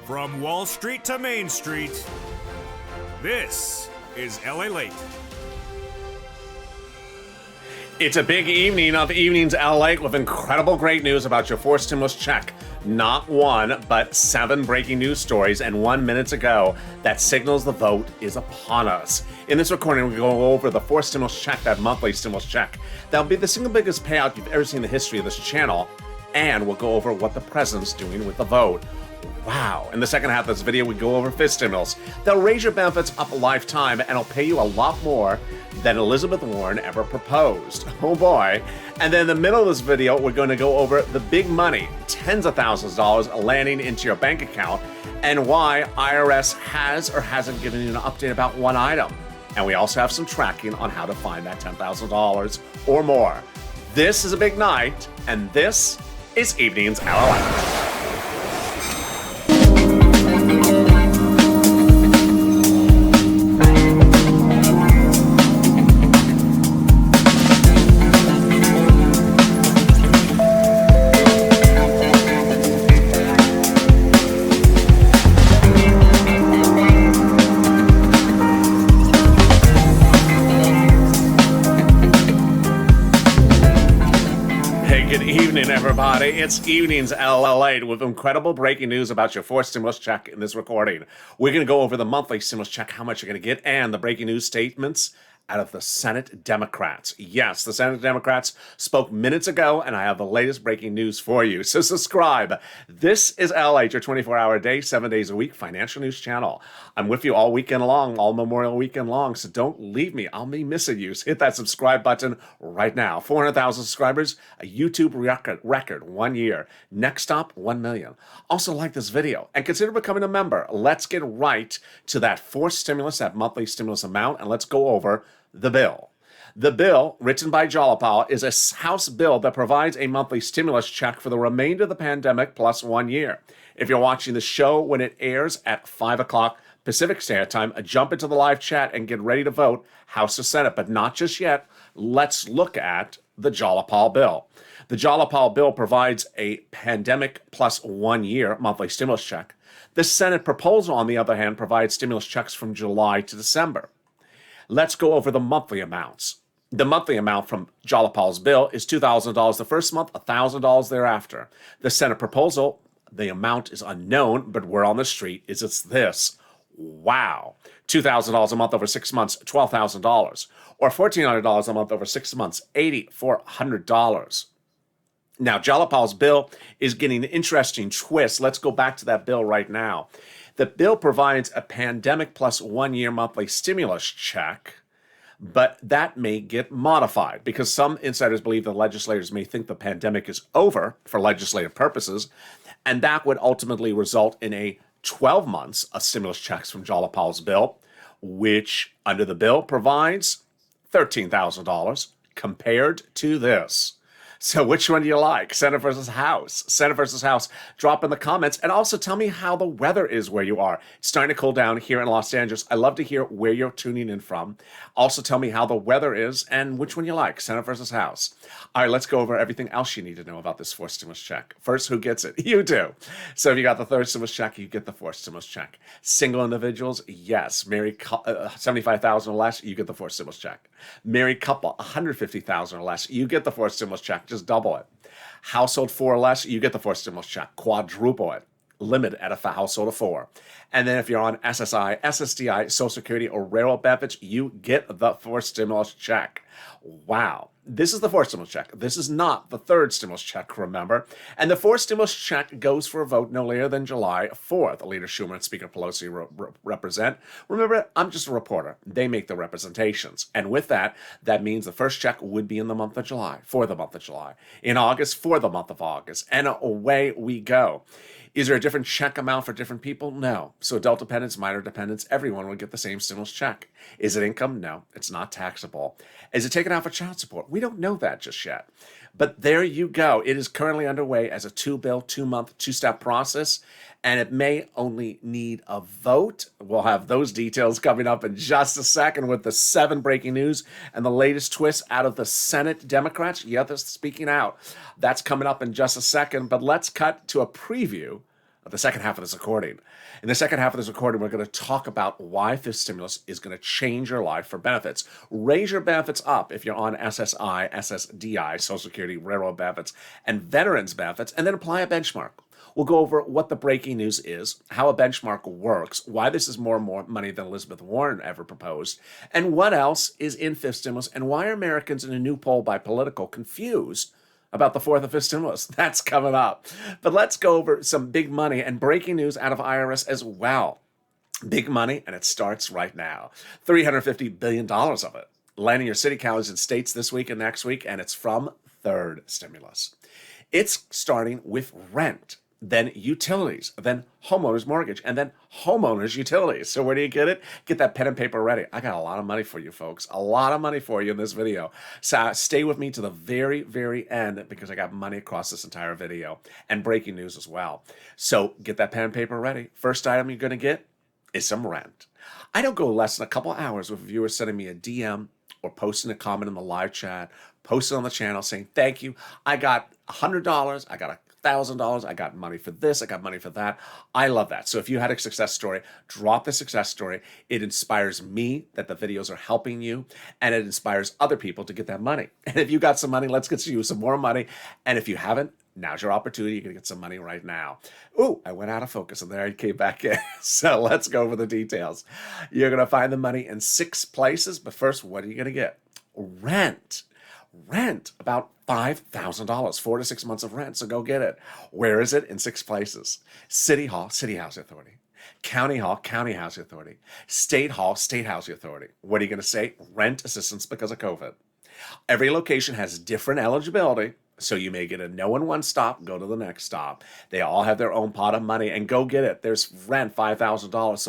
From Wall Street to Main Street, this is LALATE. It's a big evening of Evenings LALATE with incredible great news about your fourth stimulus check. Not one, but 7 breaking news stories, and 1 minute ago that signals the vote is upon us. In this recording, we'll go over the fourth stimulus check, that monthly stimulus check. That'll be the single biggest payout you've ever seen in the history of this channel, and we'll go over what the president's doing with the vote. Wow. In the second half of this video, we go over fifth stimulus. They'll raise your benefits up a lifetime, and it'll pay you a lot more than Elizabeth Warren ever proposed. Oh boy. And then in the middle of this video, we're going to go over the big money, tens of thousands of dollars landing into your bank account, and why IRS has or hasn't given you an update about one item. And we also have some tracking on how to find that $10,000 or more. This is a big night, and this is Evenings LALATE. Everybody, it's Evenings LALATE with incredible breaking news about your fourth stimulus check in this recording. We're going to go over the monthly stimulus check, how much you're going to get, and the breaking news statements out of the Senate Democrats. Yes, the Senate Democrats spoke minutes ago, and I have the latest breaking news for you. So subscribe. This is LALATE, your 24-hour day, 7 days a week financial news channel. I'm with you all weekend long, all Memorial Weekend long, so don't leave me. I'll be missing you. So hit that subscribe button right now. 400,000 subscribers, a YouTube record 1 year. Next stop, 1 million. Also like this video and consider becoming a member. Let's get right to that fourth stimulus, that monthly stimulus amount, and let's go over the bill. The bill, written by Jalapal, is a House bill that provides a monthly stimulus check for the remainder of the pandemic plus 1 year. If you're watching the show when it airs at 5 o'clock Pacific Standard Time, jump into the live chat and get ready to vote House or Senate, but not just yet. Let's look at the Jalapal bill. The Jalapal bill provides a pandemic plus 1 year monthly stimulus check. The Senate proposal, on the other hand, provides stimulus checks from July to December. Let's go over the monthly amounts. The monthly amount from Jalapal's bill is $2,000 the first month, $1,000 thereafter. The Senate proposal, the amount is unknown, but word on the street is it's this. Wow. $2,000 a month over 6 months, $12,000. Or $1,400 a month over 6 months, $8,400. Now, Jalapal's bill is getting an interesting twist. Let's go back to that bill right now. The bill provides a pandemic plus 1 year monthly stimulus check, but that may get modified because some insiders believe the legislators may think the pandemic is over for legislative purposes, and that would ultimately result in a 12 months of stimulus checks from Jalapal's bill, which under the bill provides $13,000 compared to this. So which one do you like? Senate versus House? Senate versus House? Drop in the comments and also tell me how the weather is where you are. It's starting to cool down here in Los Angeles. I love to hear where you're tuning in from. Also tell me how the weather is and which one you like, Senate versus House. All right, let's go over everything else you need to know about this fourth stimulus check. First, who gets it? You do. So if you got the third stimulus check, you get the fourth stimulus check. Single individuals, yes. Married, $75,000 or less, you get the fourth stimulus check. Married couple, $150,000 or less, you get the fourth stimulus check. Just double it. Household 4 or less, you get the fourth stimulus check. Quadruple it. Limit at a household of 4. And then if you're on SSI, SSDI, Social Security, or railroad benefits, you get the fourth stimulus check. Wow. This is the fourth stimulus check. This is not the third stimulus check, remember. And the fourth stimulus check goes for a vote no later than July 4th. Leader Schumer and Speaker Pelosi represent. Remember, I'm just a reporter. They make the representations. And with that, that means the first check would be in the month of July, for the month of July. In August, for the month of August. And away we go. Is there a different check amount for different people? No. So adult dependents, minor dependents, everyone would get the same stimulus check. Is it income? No, it's not taxable. Is it taken out for child support? We don't know that just yet. But there you go. It is currently underway as a 2-bill, 2-month, 2-step process, and it may only need a vote. We'll have those details coming up in just a second with the 7 breaking news and the latest twist out of the Senate Democrats. Yeah, they're speaking out. That's coming up in just a second, but let's cut to a preview the second half of this recording. In the second half of this recording, we're going to talk about why this stimulus is going to change your life for benefits. Raise your benefits up if you're on SSI, SSDI, Social Security, Railroad benefits, and Veterans benefits, and then apply a benchmark. We'll go over what the breaking news is, how a benchmark works, why this is more money than Elizabeth Warren ever proposed, and what else is in fifth stimulus, and why are Americans in a new poll by Politico confused about the fourth and fifth stimulus. That's coming up. But let's go over some big money and breaking news out of IRS as well. Big money, and it starts right now. $350 billion of it landing your city, counties, and states this week and next week, and it's from third stimulus. It's starting with rent, then utilities, then homeowners mortgage, and then homeowners utilities. So where do you get it? Get that pen and paper ready. I got a lot of money for you folks. A lot of money for you in this video. So stay with me to the very, very end because I got money across this entire video and breaking news as well. So get that pen and paper ready. First item you're going to get is some rent. I don't go less than a couple hours with viewers sending me a DM or posting a comment in the live chat, posting on the channel saying, thank you. I got $100. I got $1,000. I got money for this. I got money for that. I love that. So if you had a success story, drop the success story. It inspires me that the videos are helping you, and it inspires other people to get that money. And if you got some money, let's get you some more money. And if you haven't, now's your opportunity. You're going to get some money right now. Ooh, I went out of focus and there I came back in. So let's go over the details. You're going to find the money in 6 places. But first, what are you going to get? Rent. Rent, about $5,000, 4 to 6 months of rent. So go get it. Where is it? In 6 places. City Hall, City Housing Authority. County Hall, County Housing Authority. State Hall, State Housing Authority. What are you going to say? Rent assistance because of COVID. Every location has different eligibility. So you may get a no in one stop, go to the next stop. They all have their own pot of money, and go get it. There's rent, $5,000,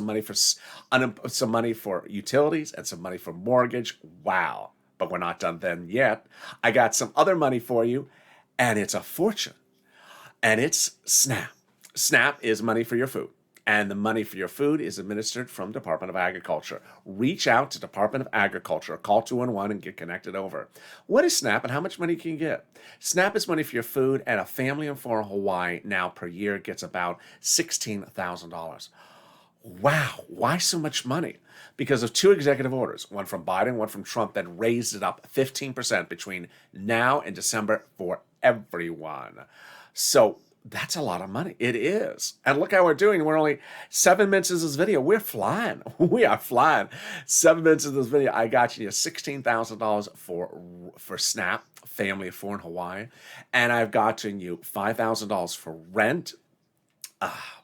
some money for utilities, and some money for mortgage. Wow. But we're not done then yet. I got some other money for you, and it's a fortune. And it's SNAP. SNAP is money for your food. And the money for your food is administered from Department of Agriculture. Reach out to Department of Agriculture, call 211 and get connected over. What is SNAP and how much money can you get? SNAP is money for your food, and a family in Hawaii now per year gets about $16,000. Wow, why so much money? Because of 2 executive orders, one from Biden, one from Trump, that raised it up 15% between now and December for everyone. So that's a lot of money. It is. And look how we're doing. We're only 7 minutes into this video. We're flying. We are flying. 7 minutes into this video, I got you $16,000 for SNAP, family of 4 in Hawaii. And I've gotten you $5,000 for rent.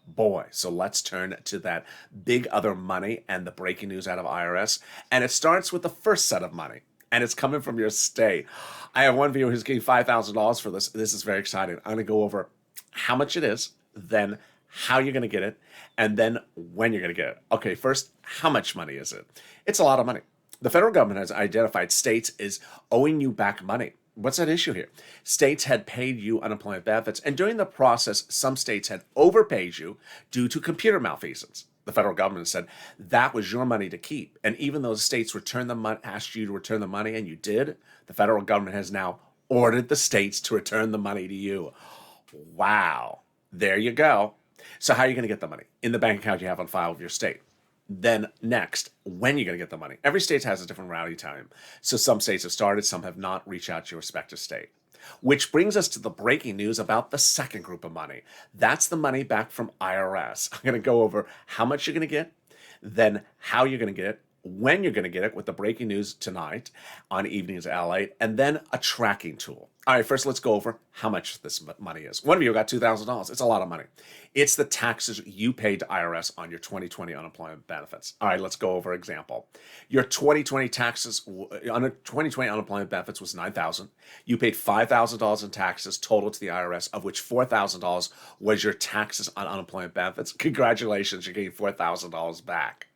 Boy, so let's turn to that big other money and the breaking news out of IRS. And it starts with the first set of money, and it's coming from your state. I have one viewer who's getting $5,000 for this. This is very exciting. I'm going to go over how much it is, then how you're going to get it, and then when you're going to get it. Okay, first, how much money is it? It's a lot of money. The federal government has identified states as owing you back money. What's that issue here? States had paid you unemployment benefits, and during the process, some states had overpaid you due to computer malfeasance. The federal government said that was your money to keep. And even though the states asked you to return the money, and you did, the federal government has now ordered the states to return the money to you. Wow. There you go. So how are you going to get the money? In the bank account you have on file with your state. Then next, when you're going to get the money. Every state has a different rally time. So some states have started, some have not. Reach out to your respective state. Which brings us to the breaking news about the second group of money. That's the money back from IRS. I'm going to go over how much you're going to get, then how you're going to get it, when you're going to get it with the breaking news tonight on Evenings at LALATE, and then a tracking tool. All right, first let's go over how much this money is. One of you got $2,000. It's a lot of money. It's the taxes you paid to IRS on your 2020 unemployment benefits. All right, let's go over an example. Your 2020 taxes on 2020 unemployment benefits was $9,000. You paid $5,000 in taxes total to the IRS, of which $4,000 was your taxes on unemployment benefits. Congratulations, you're getting $4,000 back.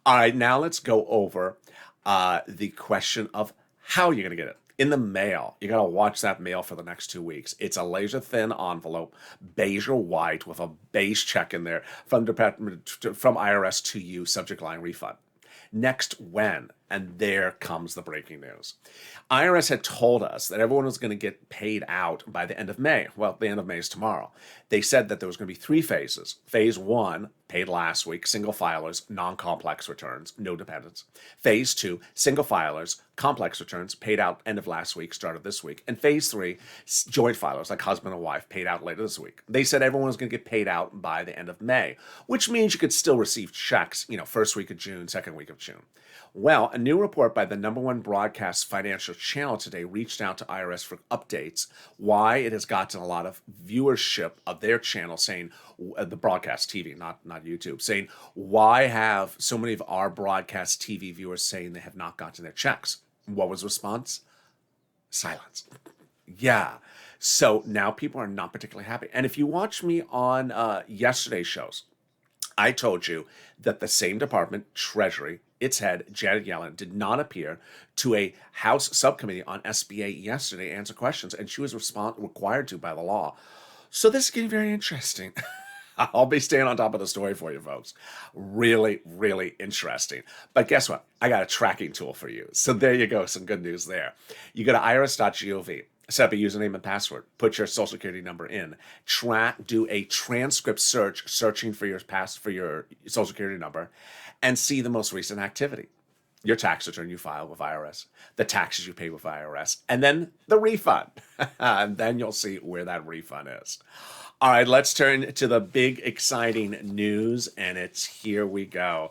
All right, now let's go over the question of how you're going to get it. In the mail, you got to watch that mail for the next 2 weeks. It's a laser thin envelope, beige or white, with a beige check in there from IRS to you, subject line refund. Next, when? And there comes the breaking news. IRS had told us that everyone was going to get paid out by the end of May. Well, the end of May is tomorrow. They said that there was going to be 3 phases. Phase 1, paid last week, single filers, non-complex returns, no dependents. Phase 2, single filers, complex returns, paid out end of last week, started this week. And phase 3, joint filers, like husband and wife, paid out later this week. They said everyone was going to get paid out by the end of May, which means you could still receive checks, first week of June, second week of June. Well, a new report by the #1 broadcast financial channel today reached out to IRS for updates why it has gotten a lot of viewership of their channel, saying the broadcast TV, not YouTube, saying why have so many of our broadcast TV viewers saying they have not gotten their checks? What was the response? Silence. Yeah. So now people are not particularly happy. And if you watch me on yesterday's shows, I told you that the same department, Treasury, its head, Janet Yellen, did not appear to a House subcommittee on SBA yesterday to answer questions, and she was required to by the law. So this is getting very interesting. I'll be staying on top of the story for you, folks. Really, really interesting. But guess what? I got a tracking tool for you. So there you go. Some good news there. You go to irs.gov. Set up a username and password. Put your social security number in. Do a transcript search, searching for your social security number, and see the most recent activity. Your tax return you filed with IRS, the taxes you paid with IRS, and then the refund. And then you'll see where that refund is. All right, let's turn to the big, exciting news, and here we go.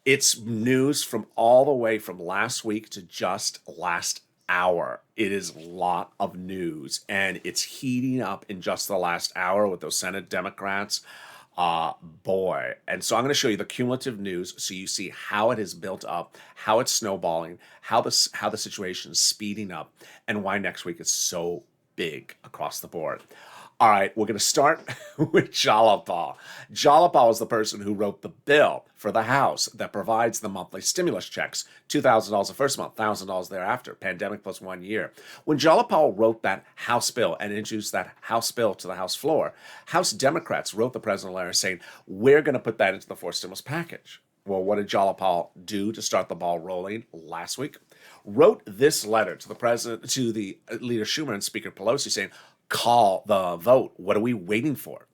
It's news from all the way from last week to just last hour. It is a lot of news, and it's heating up in just the last hour with those Senate Democrats. Boy. And so I'm going to show you the cumulative news so you see how it has built up, how it's snowballing, how the situation is speeding up, and why next week is so big across the board. All right, we're going to start with Jalapal. Jalapal is the person who wrote the bill for the House that provides the monthly stimulus checks, $2,000 the first month, $1,000 thereafter, pandemic plus 1 year. When Jalapal wrote that House bill and introduced that House bill to the House floor, House Democrats wrote the president a letter saying, we're going to put that into the fourth stimulus package. Well, what did Jalapal do to start the ball rolling last week? Wrote this letter to the president, to the Leader Schumer and Speaker Pelosi saying, call the vote. What are we waiting for?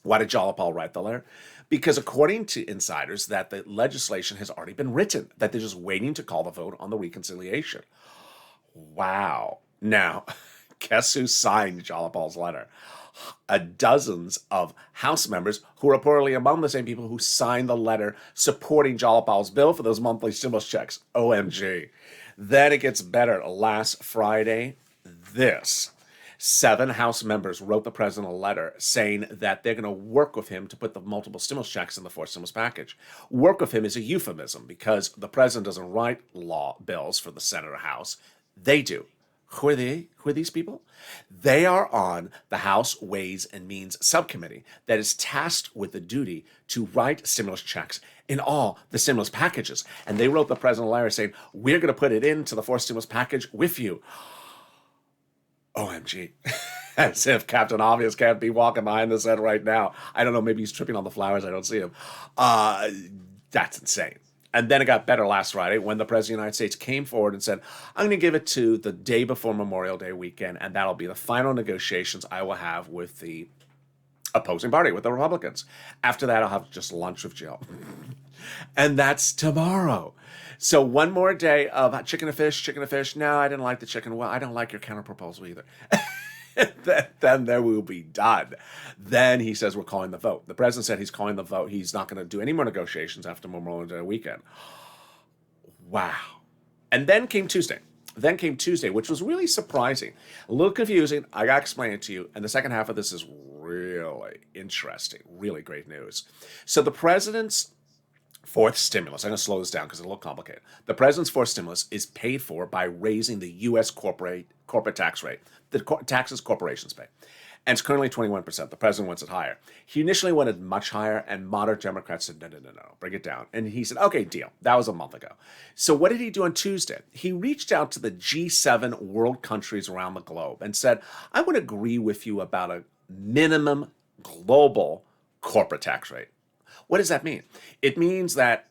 Why did Jalapal write the letter? Because according to insiders, that the legislation has already been written, that they're just waiting to call the vote on the reconciliation. Wow. Now, guess who signed Jalapal's letter? Dozens of House members who are reportedly among the same people who signed the letter supporting Jalapal's bill for those monthly stimulus checks. OMG. Then it gets better. Last Friday, 7 House members wrote the president a letter saying that they're going to work with him to put the multiple stimulus checks in the fourth stimulus package. Work with him is a euphemism because the president doesn't write law bills for the Senate or House. They do. Who are they? Who are these people? They are on the House Ways and Means Subcommittee that is tasked with the duty to write stimulus checks in all the stimulus packages. And they wrote the president a letter saying, we're going to put it into the fourth stimulus package with you. OMG. As if Captain Obvious can't be walking behind the set right now. I don't know, maybe he's tripping on the flowers. I don't see him. That's insane. And then it got better last Friday when the President of the United States came forward and said, I'm going to give it to the day before Memorial Day weekend, and that'll be the final negotiations I will have with the opposing party, with the Republicans. After that, I'll have just lunch with Jill. And that's tomorrow. So one more day of chicken and fish. No, I didn't like the chicken. Well, I don't like your counterproposal either. Then there will be done. Then he says we're calling the vote. The president said he's calling the vote. He's not going to do any more negotiations after Memorial Day weekend. Wow. And then came Tuesday. Which was really surprising. A little confusing. I got to explain it to you. And the second half of this is really interesting. Really great news. So the president's fourth stimulus, I'm going to slow this down because it's a little complicated. The president's fourth stimulus is paid for by raising the U.S. corporate tax rate, the taxes corporations pay. And it's currently 21%. The president wants it higher. He initially wanted much higher, and moderate Democrats said, no, bring it down. And he said, okay, deal. That was a month ago. So what did he do on Tuesday? He reached out to the G7 world countries around the globe and said, I would agree with you about a minimum global corporate tax rate. What does that mean? It means that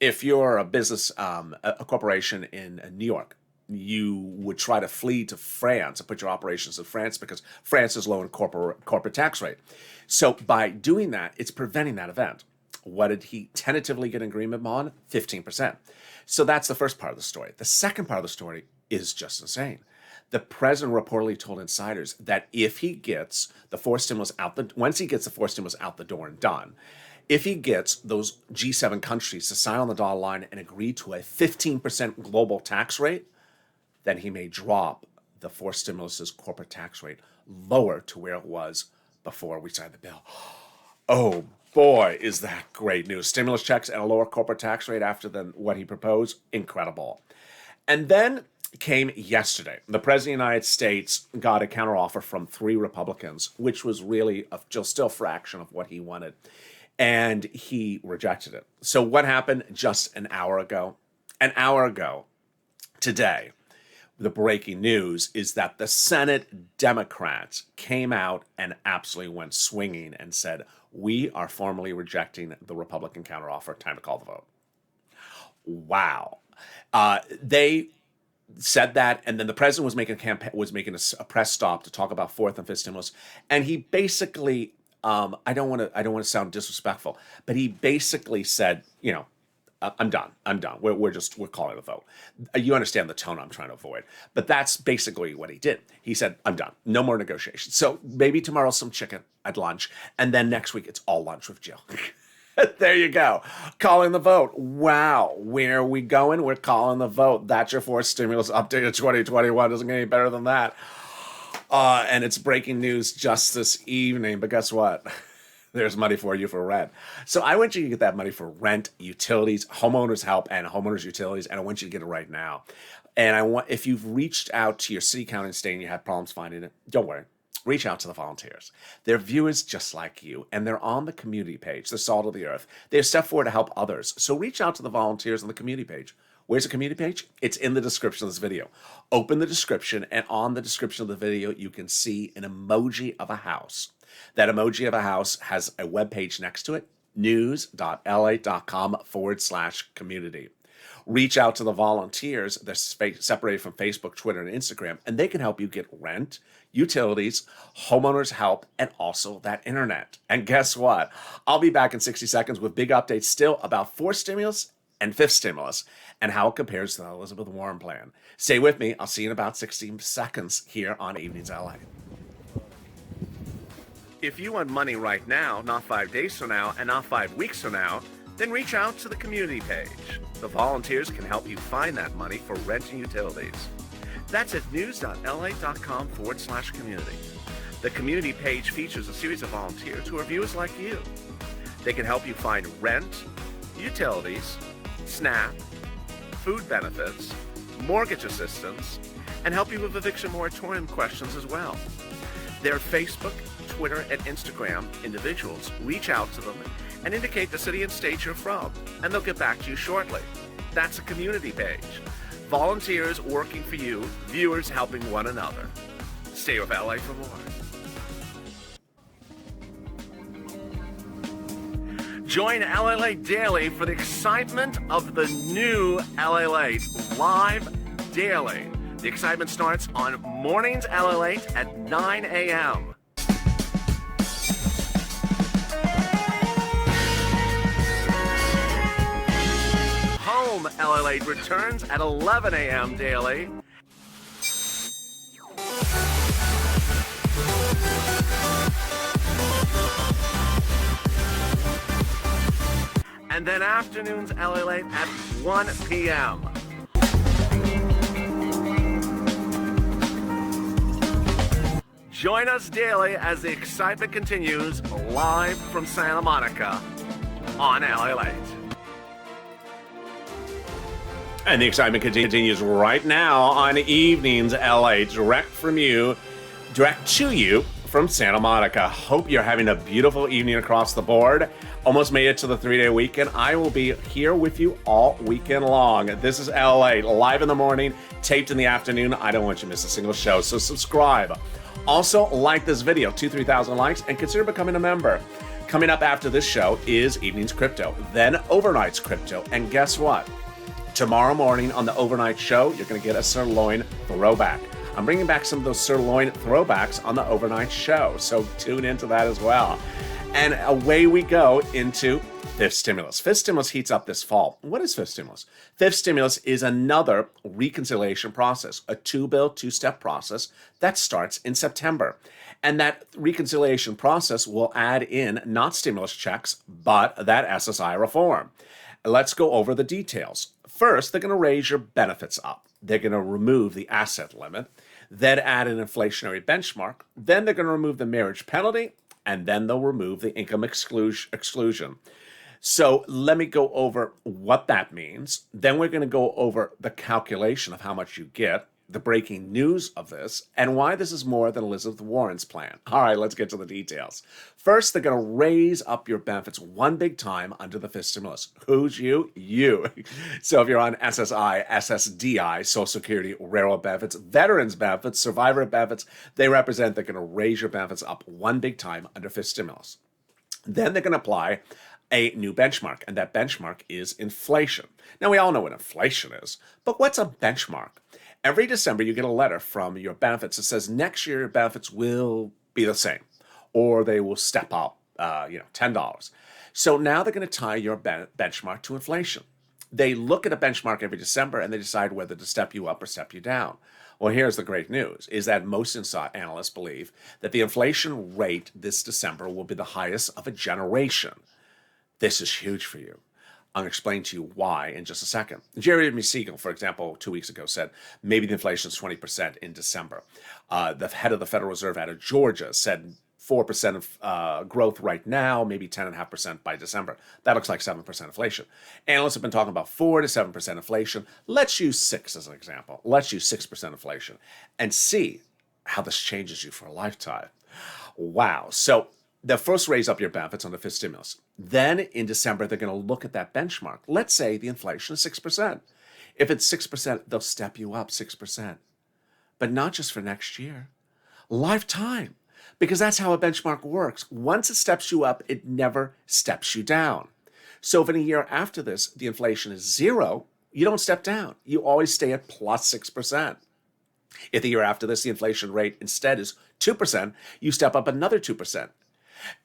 if you're a business, a corporation in New York, you would try to flee to France and put your operations in France because France is low in corporate tax rate. So by doing that, it's preventing that event. What did he tentatively get an agreement on? 15%. So that's the first part of the story. The second part of the story is just insane. The president reportedly told insiders that if he gets the forced stimulus once he gets the forced stimulus out the door and done, if he gets those G7 countries to sign on the dotted line and agree to a 15% global tax rate, then he may drop the forced stimulus's corporate tax rate lower to where it was before we signed the bill. Oh boy, is that great news. Stimulus checks and a lower corporate tax rate after what he proposed, incredible. And then came yesterday. The President of the United States got a counteroffer from 3 Republicans, which was really still a fraction of what he wanted. And he rejected it. So what happened just an hour ago? An hour ago today, the breaking news is that the Senate Democrats came out and absolutely went swinging and said, we are formally rejecting the Republican counteroffer. Time to call the vote. Wow. They said that, and then the president was making a press stop to talk about fourth and fifth stimulus, and he basically, I don't want to sound disrespectful, but he basically said, I'm done. We're calling a vote. You understand the tone I'm trying to avoid, but that's basically what he did. He said, I'm done. No more negotiations. So maybe tomorrow some chicken at lunch, and then next week it's all lunch with Jill. There you go. Calling the vote. Wow. Where are we going? We're calling the vote. That's your fourth stimulus update of 2021. Doesn't get any better than that. And it's breaking news just this evening. But guess what? There's money for you for rent. So I want you to get that money for rent, utilities, homeowners help, and homeowners utilities. And I want you to get it right now. And if you've reached out to your city, county, and state and you had problems finding it, don't worry. Reach out to the volunteers. They're viewers just like you, and they're on the community page, the Salt of the Earth. They've stepped forward to help others. So reach out to the volunteers on the community page. Where's the community page? It's in the description of this video. Open the description, and on the description of the video, you can see an emoji of a house. That emoji of a house has a web page next to it, news.lalate.com/community. Reach out to the volunteers. They're separated from Facebook, Twitter, and Instagram, and they can help you get rent, utilities, homeowners help, and also that internet. And guess what? I'll be back in 60 seconds with big updates still about fourth stimulus and fifth stimulus and how it compares to the Elizabeth Warren plan. Stay with me. I'll see you in about 60 seconds here on Evenings LA. If you want money right now, not 5 days from now, and not 5 weeks from now, then reach out to the community page. The volunteers can help you find that money for rent and utilities. That's at news.lalate.com/community. The community page features a series of volunteers who are viewers like you. They can help you find rent, utilities, SNAP, food benefits, mortgage assistance, and help you with eviction moratorium questions as well. Their Facebook, Twitter, and Instagram individuals reach out to them and indicate the city and state you're from, and they'll get back to you shortly. That's a community page. Volunteers working for you, viewers helping one another. Stay with LA for more. Join LALATE Daily for the excitement of the new LALATE live daily. The excitement starts on Mornings LALATE at 9 a.m. Home LALATE returns at 11 a.m. daily. And then afternoons LALATE at 1 p.m. Join us daily as the excitement continues live from Santa Monica on LALATE. And the excitement continues right now on Evenings LA, direct to you from Santa Monica. Hope you're having a beautiful evening across the board. Almost made it to the 3-day weekend. I will be here with you all weekend long. This is LA, live in the morning, taped in the afternoon. I don't want you to miss a single show, so subscribe. Also, like this video, 2,000-3,000 likes, and consider becoming a member. Coming up after this show is Evening's Crypto, then Overnight's Crypto. And guess what? Tomorrow morning on the Overnight Show, you're going to get a sirloin throwback. I'm bringing back some of those sirloin throwbacks on the Overnight Show, so tune into that as well. And away we go into fifth stimulus. Fifth stimulus heats up this fall. What is fifth stimulus? Fifth stimulus is another reconciliation process, a two-step process that starts in September. And that reconciliation process will add in not stimulus checks, but that SSI reform. Let's go over the details. First, they're going to raise your benefits up. They're going to remove the asset limit, then add an inflationary benchmark. Then they're going to remove the marriage penalty, and then they'll remove the income exclusion. So let me go over what that means. Then we're going to go over the calculation of how much you get, the breaking news of this, and why this is more than Elizabeth Warren's plan. All right, let's get to the details. First, they're going to raise up your benefits one big time under the fifth stimulus. Who's you? You. So if you're on SSI, SSDI, Social Security, railroad benefits, veterans benefits, survivor benefits, they're going to raise your benefits up one big time under fifth stimulus. Then they're going to apply a new benchmark, and that benchmark is inflation. Now, we all know what inflation is, but what's a benchmark? Every December, you get a letter from your benefits that says next year your benefits will be the same, or they will step up, $10. So now they're going to tie your benchmark to inflation. They look at a benchmark every December, and they decide whether to step you up or step you down. Well, here's the great news, is that most analysts believe that the inflation rate this December will be the highest of a generation. This is huge for you. I'm going to explain to you why in just a second. Jerry Siegel, for example, 2 weeks ago said maybe the inflation is 20% in December. The head of the Federal Reserve out of Georgia said 4% of growth right now, maybe 10.5% by December. That looks like 7% inflation. Analysts have been talking about 4 to 7% inflation. Let's use 6 as an example. Let's use 6% inflation and see how this changes you for a lifetime. Wow. So they'll first raise up your benefits on the fifth stimulus. Then in December, they're going to look at that benchmark. Let's say the inflation is 6%. If it's 6%, they'll step you up 6%. But not just for next year, lifetime. Because that's how a benchmark works. Once it steps you up, it never steps you down. So if in a year after this, the inflation is 0, you don't step down. You always stay at plus 6%. If the year after this, the inflation rate instead is 2%, you step up another 2%.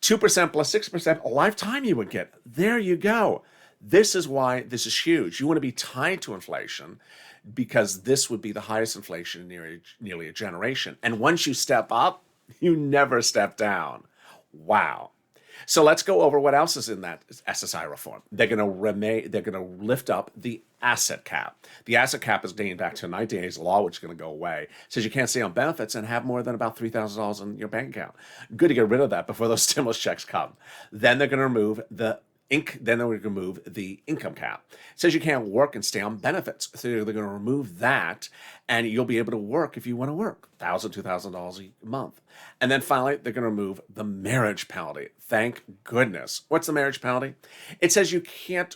2% plus 6%, a lifetime you would get. There you go. This is why this is huge. You want to be tied to inflation because this would be the highest inflation in nearly a generation. And once you step up, you never step down. Wow. So let's go over what else is in that SSI reform. They're going to lift up the asset cap. The asset cap is dating back to 1980s law, which is going to go away. It says you can't stay on benefits and have more than about $3,000 in your bank account. Good to get rid of that before those stimulus checks come. Then they're going to remove the income cap. It says you can't work and stay on benefits. So they're going to remove that, and you'll be able to work if you want to work, $1,000, $2,000 a month. And then finally, they're going to remove the marriage penalty. Thank goodness. What's the marriage penalty? It says you can't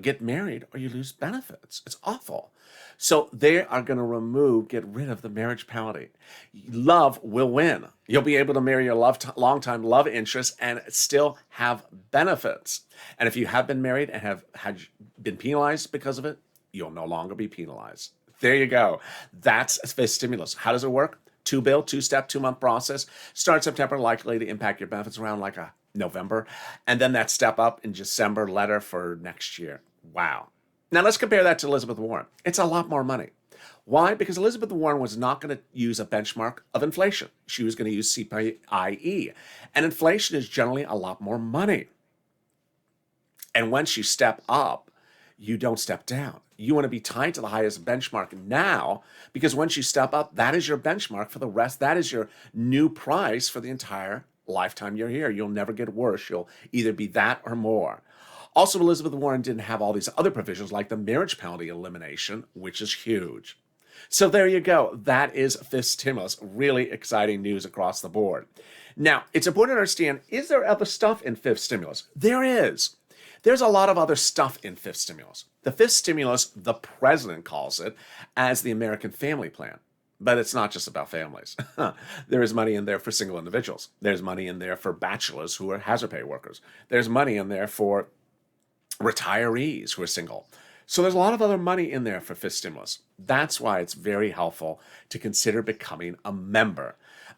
get married or you lose benefits. It's awful. So they are going to get rid of the marriage penalty. Love will win. You'll be able to marry your long-time love interest and still have benefits. And if you have been married and have been penalized because of it, you'll no longer be penalized. There you go. That's fifth stimulus. How does it work? Two-step, 2-month process. Start September, likely to impact your benefits around like a November. And then that step up in December letter for next year. Wow. Now let's compare that to Elizabeth Warren. It's a lot more money. Why? Because Elizabeth Warren was not going to use a benchmark of inflation. She was going to use CPIE. And inflation is generally a lot more money. And once you step up, you don't step down. You want to be tied to the highest benchmark now, because once you step up, that is your benchmark for the rest. That is your new price for the entire lifetime you're here. You'll never get worse. You'll either be that or more. Also, Elizabeth Warren didn't have all these other provisions like the marriage penalty elimination, which is huge. So there you go. That is fifth stimulus. Really exciting news across the board. Now, it's important to understand, is there other stuff in fifth stimulus? There is. There's a lot of other stuff in fifth stimulus. The fifth stimulus, the president calls it as the American Family Plan. But it's not just about families. There is money in there for single individuals. There's money in there for bachelors who are hazard pay workers. There's money in there for retirees who are single. So there's a lot of other money in there for FIST stimulus. That's why it's very helpful to consider becoming a member.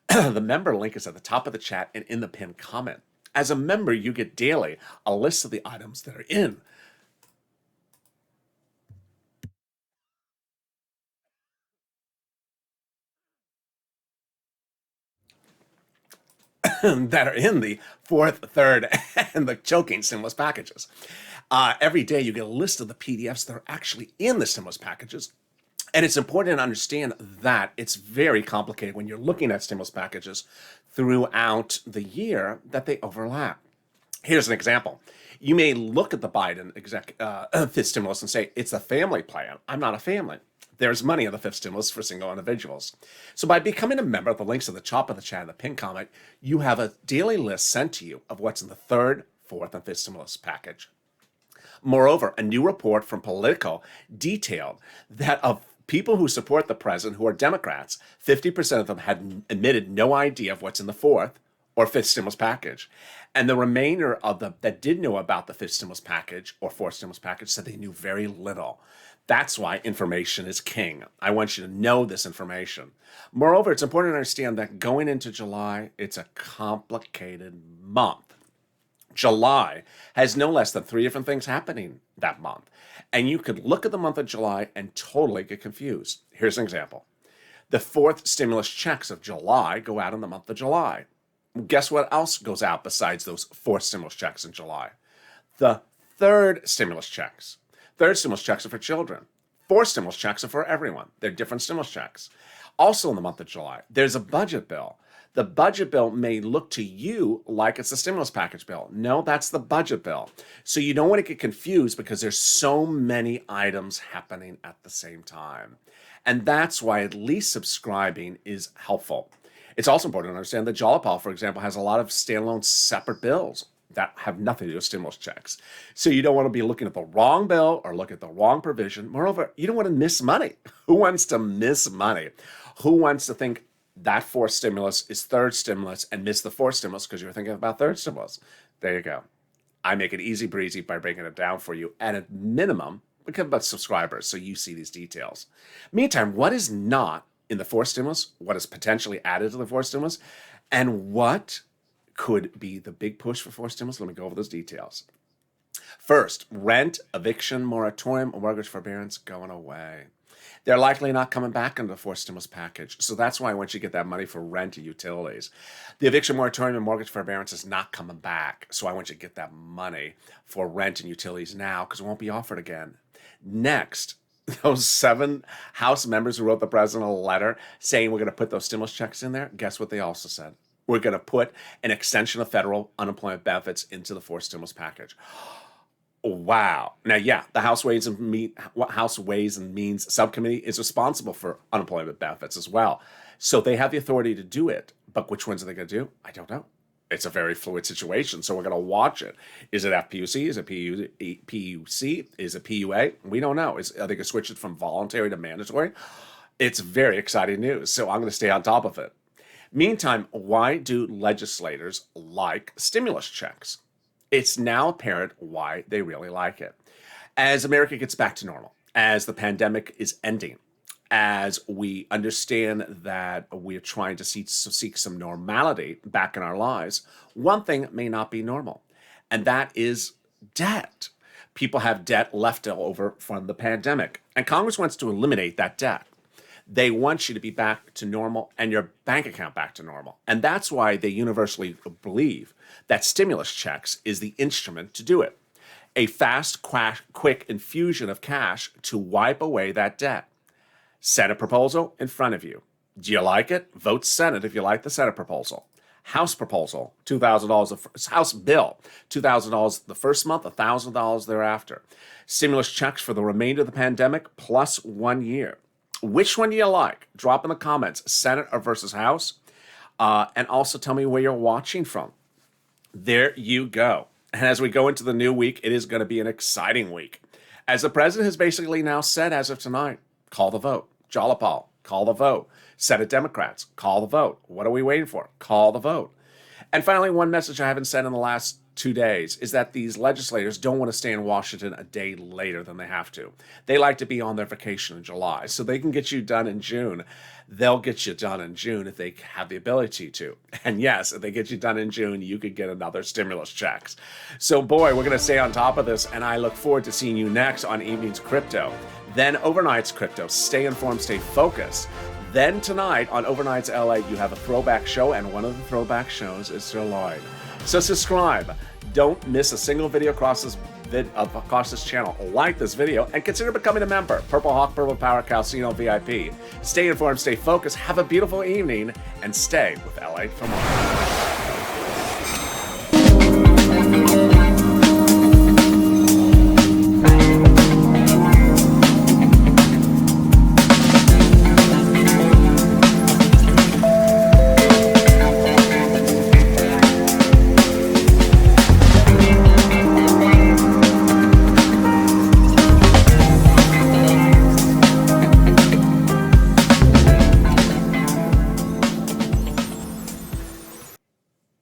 The member link is at the top of the chat and in the pinned comment. As a member, you get daily a list of the items that are in that are in the fourth, third, and the choking stimulus packages. Every day you get a list of the PDFs that are actually in the stimulus packages. And it's important to understand that it's very complicated when you're looking at stimulus packages throughout the year that they overlap. Here's an example. You may look at the Biden fifth stimulus and say, it's a family plan. I'm not a family. There's money in the fifth stimulus for single individuals. So by becoming a member, the links at the top of the chat and the pinned comment, you have a daily list sent to you of what's in the third, fourth, and fifth stimulus package. Moreover, a new report from Politico detailed that of people who support the president who are Democrats, 50% of them had admitted no idea of what's in the fourth or fifth stimulus package. And the remainder of them that did know about the fifth stimulus package or fourth stimulus package said they knew very little. That's why information is king. I want you to know this information. Moreover, it's important to understand that going into July, it's a complicated month. July has no less than 3 different things happening that month. And you could look at the month of July and totally get confused. Here's an example. The fourth stimulus checks of July go out in the month of July. Guess what else goes out besides those fourth stimulus checks in July? The third stimulus checks. Third stimulus checks are for children. Fourth stimulus checks are for everyone. They're different stimulus checks. Also in the month of July, there's a budget bill. The budget bill may look to you like it's a stimulus package bill. No, that's the budget bill. So you don't want to get confused because there's so many items happening at the same time. And that's why at least subscribing is helpful. It's also important to understand that Jalopal, for example, has a lot of standalone separate bills that have nothing to do with stimulus checks. So you don't want to be looking at the wrong bill or look at the wrong provision. Moreover, you don't want to miss money. Who wants to miss money? Who wants to think that fourth stimulus is third stimulus and miss the fourth stimulus because you're thinking about third stimulus? There you go. I make it easy breezy by breaking it down for you. And at minimum, become about subscribers so you see these details. Meantime, what is not in the fourth stimulus? What is potentially added to the fourth stimulus? And what could be the big push for fourth stimulus? Let me go over those details. First, rent, eviction, moratorium, mortgage forbearance going away. They're likely not coming back into the fourth stimulus package. So that's why I want you to get that money for rent and utilities. The eviction moratorium and mortgage forbearance is not coming back. So I want you to get that money for rent and utilities now because it won't be offered again. Next, those 7 House members who wrote the president a letter saying we're going to put those stimulus checks in there, guess what they also said? We're going to put an extension of federal unemployment benefits into the fourth stimulus package. Wow. Now, yeah, the House Ways and Means Subcommittee is responsible for unemployment benefits as well. So they have the authority to do it. But which ones are they going to do? I don't know. It's a very fluid situation, so we're going to watch it. Is it FPUC? Is it PUC? Is it PUA? We don't know. Are they going to switch it from voluntary to mandatory? It's very exciting news, so I'm going to stay on top of it. Meantime, why do legislators like stimulus checks? It's now apparent why they really like it. As America gets back to normal, as the pandemic is ending, as we understand that we're trying to seek some normality back in our lives, one thing may not be normal, and that is debt. People have debt left over from the pandemic, and Congress wants to eliminate that debt. They want you to be back to normal and your bank account back to normal. And that's why they universally believe that stimulus checks is the instrument to do it. A fast, quick infusion of cash to wipe away that debt. Senate proposal in front of you. Do you like it? Vote Senate if you like the Senate proposal. House proposal, $2,000. House bill, $2,000 the first month, $1,000 thereafter. Stimulus checks for the remainder of the pandemic plus 1 year. Which one do you like? Drop in the comments, Senate or versus House. And also tell me where you're watching from. There you go. And as we go into the new week, it is going to be an exciting week. As the president has basically now said as of tonight, call the vote. Jalopal, Call the vote. Senate Democrats, call the vote. What are we waiting for? Call the vote. And finally, one message I haven't sent in the last 2 days is that these legislators don't want to stay in Washington a day later than they have to. They like to be on their vacation in July, so they can get you done in June. They'll get you done in June if they have the ability to. And yes, if they get you done in June, you could get another stimulus checks. So boy, we're going to stay on top of this, and I look forward to seeing you next on Evening's Crypto. Then overnight's Crypto. Stay informed, stay focused. Then tonight on Overnight's LA, you have a throwback show, and one of the throwback shows is Sir Lloyd. So subscribe. Don't miss a single video across this channel. Like this video and consider becoming a member. Purple Hawk, Purple Power, Calcino VIP. Stay informed, stay focused, have a beautiful evening, and stay with LA for more.